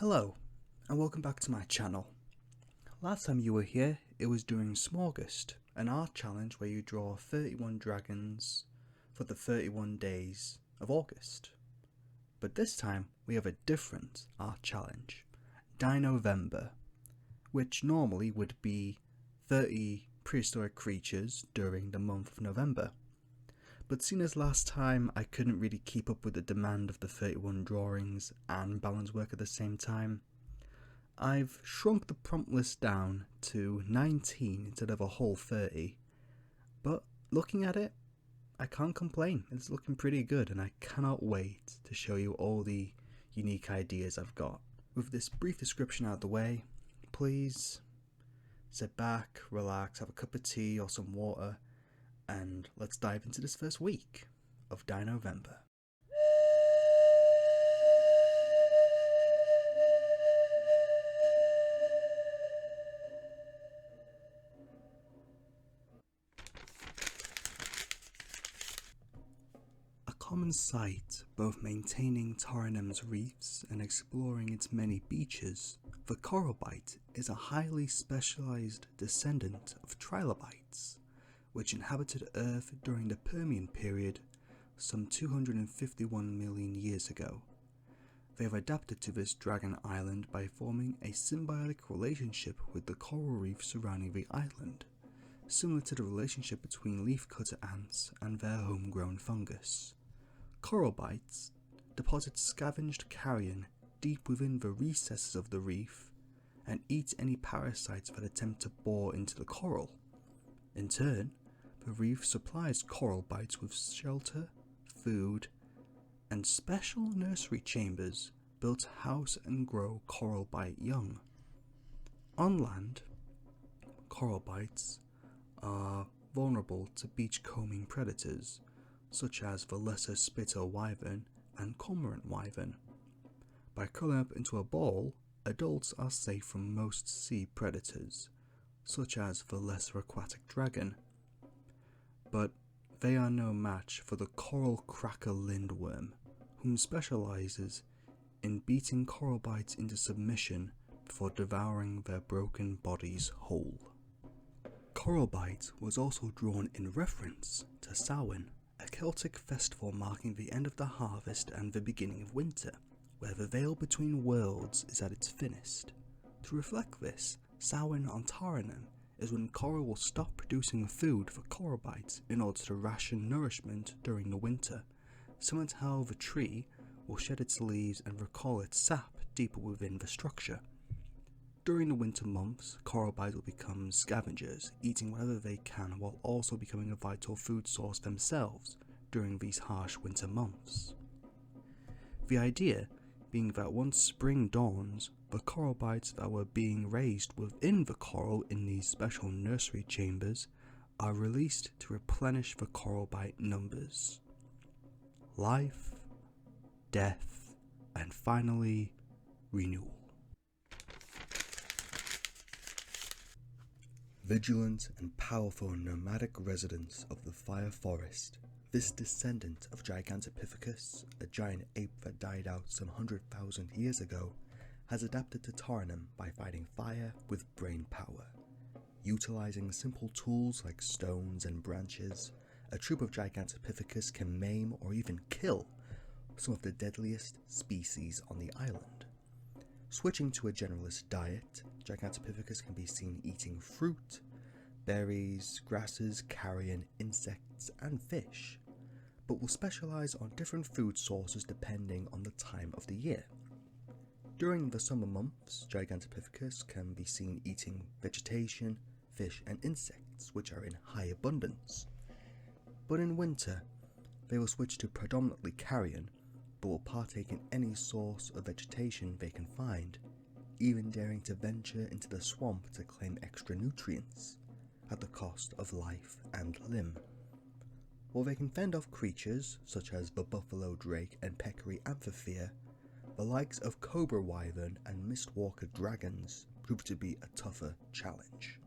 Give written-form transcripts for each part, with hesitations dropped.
Hello, and welcome back to my channel. Last time you were here, it was during Smorgast, an art challenge where you draw 31 dragons for the 31 days of August. But this time, we have a different art challenge, Dinovember, which normally would be 30 prehistoric creatures during the month of November. But seeing as last time I couldn't really keep up with the demand of the 31 drawings and balance work at the same time, I've shrunk the prompt list down to 19 instead of a whole 30. But looking at it, I can't complain. It's looking pretty good and I cannot wait to show you all the unique ideas I've got. With this brief description out of the way, please sit back, relax, have a cup of tea or some water, and let's dive into this first week of Dinovember. A common sight, both maintaining Taranum's reefs and exploring its many beaches, the coral bite is a highly specialized descendant of trilobites, which inhabited Earth during the Permian period some 251 million years ago. They have adapted to this dragon island by forming a symbiotic relationship with the coral reef surrounding the island, similar to the relationship between leafcutter ants and their homegrown fungus. Coral bites deposit scavenged carrion deep within the recesses of the reef and eat any parasites that attempt to bore into the coral. In turn, the reef supplies coral bites with shelter, food, and special nursery chambers built to house and grow coral bite young. On land, coral bites are vulnerable to beachcombing predators such as the lesser spittle wyvern and cormorant wyvern. By curling up into a ball, adults are safe from most sea predators, such as the lesser aquatic dragon. But they are no match for the coral cracker lindworm, whom specializes in beating coral bites into submission before devouring their broken bodies whole. Coral bite was also drawn in reference to Samhain, a Celtic festival marking the end of the harvest and the beginning of winter, where the veil between worlds is at its thinnest. To reflect this, Samhain on Taranum is when coral will stop producing food for coral bites in order to ration nourishment during the winter, similar to how the tree will shed its leaves and recall its sap deeper within the structure. During the winter months, coral bites will become scavengers, eating whatever they can while also becoming a vital food source themselves during these harsh winter months. The idea being that once spring dawns, the coral bites that were being raised within the coral in these special nursery chambers are released to replenish the coral bite numbers. Life, death, and finally, renewal. Vigilant and powerful nomadic residents of the fire forest, this descendant of Gigantopithecus, a giant ape that died out some 100,000 years ago, has adapted to Taranum by fighting fire with brain power. Utilizing simple tools like stones and branches, a troop of Gigantopithecus can maim or even kill some of the deadliest species on the island. Switching to a generalist diet, Gigantopithecus can be seen eating fruit, berries, grasses, carrion, insects, and fish, but will specialize on different food sources depending on the time of the year. During the summer months, Gigantopithecus can be seen eating vegetation, fish, and insects, which are in high abundance. But in winter, they will switch to predominantly carrion, but will partake in any source of vegetation they can find, even daring to venture into the swamp to claim extra nutrients, at the cost of life and limb. While they can fend off creatures such as the buffalo drake and peccary amphiphere, the likes of cobra wyvern and mistwalker dragons prove to be a tougher challenge.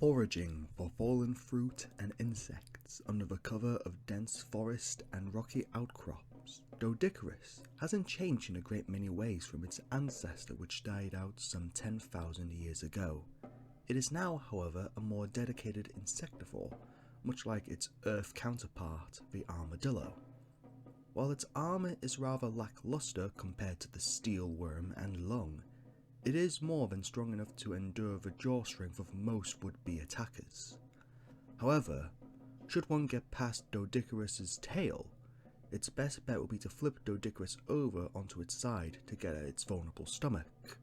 Foraging for fallen fruit and insects under the cover of dense forest and rocky outcrops, Doedicurus hasn't changed in a great many ways from its ancestor which died out some 10,000 years ago. It is now, however, a more dedicated insectivore, much like its Earth counterpart, the armadillo. While its armour is rather lackluster compared to the steel worm and lung, it is more than strong enough to endure the jaw strength of most would-be attackers. However, should one get past Doedicurus's tail, its best bet would be to flip Doedicurus over onto its side to get at its vulnerable stomach.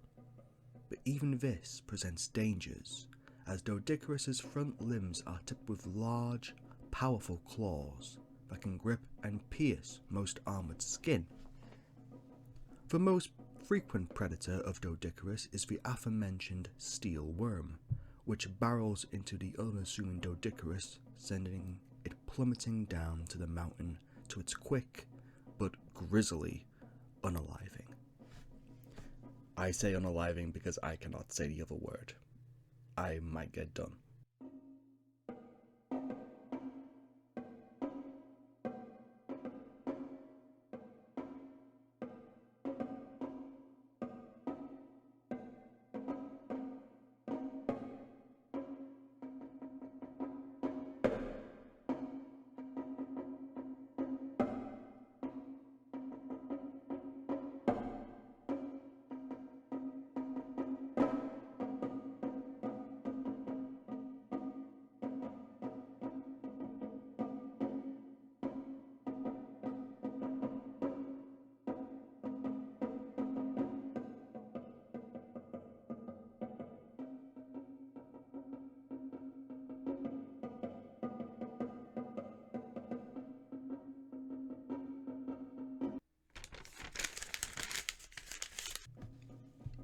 But even this presents dangers, as Doedicurus's front limbs are tipped with large, powerful claws that can grip and pierce most armoured skin. The most frequent predator of Doedicurus is the aforementioned steel worm, which barrels into the unassuming Doedicurus, sending it plummeting down to the mountain to its quick but grisly unaliving. I say unaliving because I cannot say the other word. I might get done.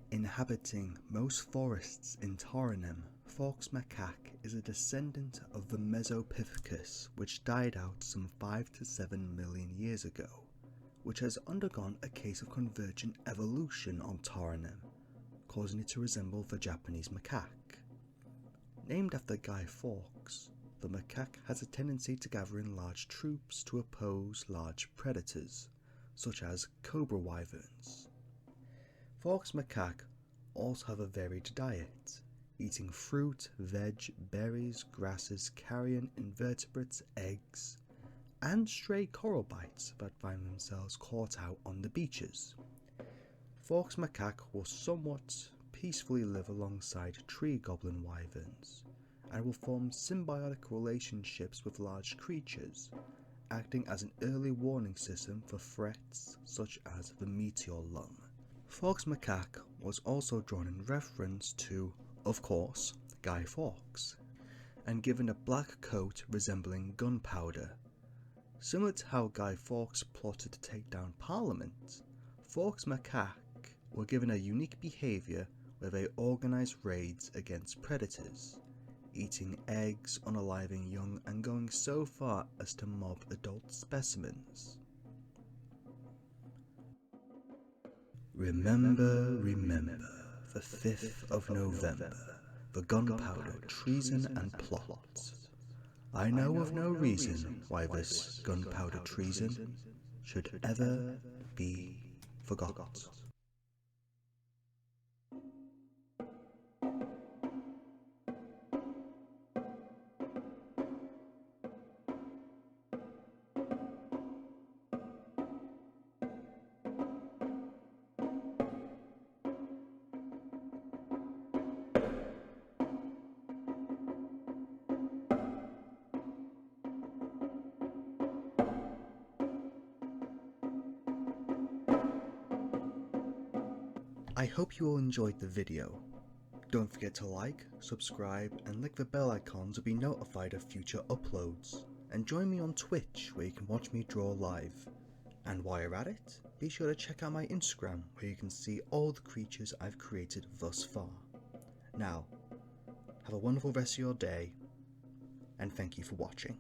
Inhabiting most forests in Taurinem, Fawkes macaque is a descendant of the Mesopithecus, which died out some 5 to 7 million years ago, which has undergone a case of convergent evolution on Taurinem, causing it to resemble the Japanese macaque. Named after Guy Fawkes, the macaque has a tendency to gather in large troops to oppose large predators, such as cobra wyverns. Fawkes macaque also have a varied diet, eating fruit, veg, berries, grasses, carrion, invertebrates, eggs, and stray coral bites that find themselves caught out on the beaches. Fawkes macaque will somewhat peacefully live alongside tree goblin wyverns, and will form symbiotic relationships with large creatures, acting as an early warning system for threats such as the meteor lung. Fawkes macaque was also drawn in reference to, of course, Guy Fawkes, and given a black coat resembling gunpowder. Similar to how Guy Fawkes plotted to take down Parliament, Fawkes macaque were given a unique behaviour where they organised raids against predators, eating eggs, unaliving young, and going so far as to mob adult specimens. Remember, remember, the 5th of November, the gunpowder, treason and plot. I know of no reason why this gunpowder treason should ever be forgot. I hope you all enjoyed the video. Don't forget to like, subscribe, and click the bell icon to be notified of future uploads. And join me on Twitch where you can watch me draw live. And while you're at it, be sure to check out my Instagram where you can see all the creatures I've created thus far. Now, have a wonderful rest of your day, and thank you for watching.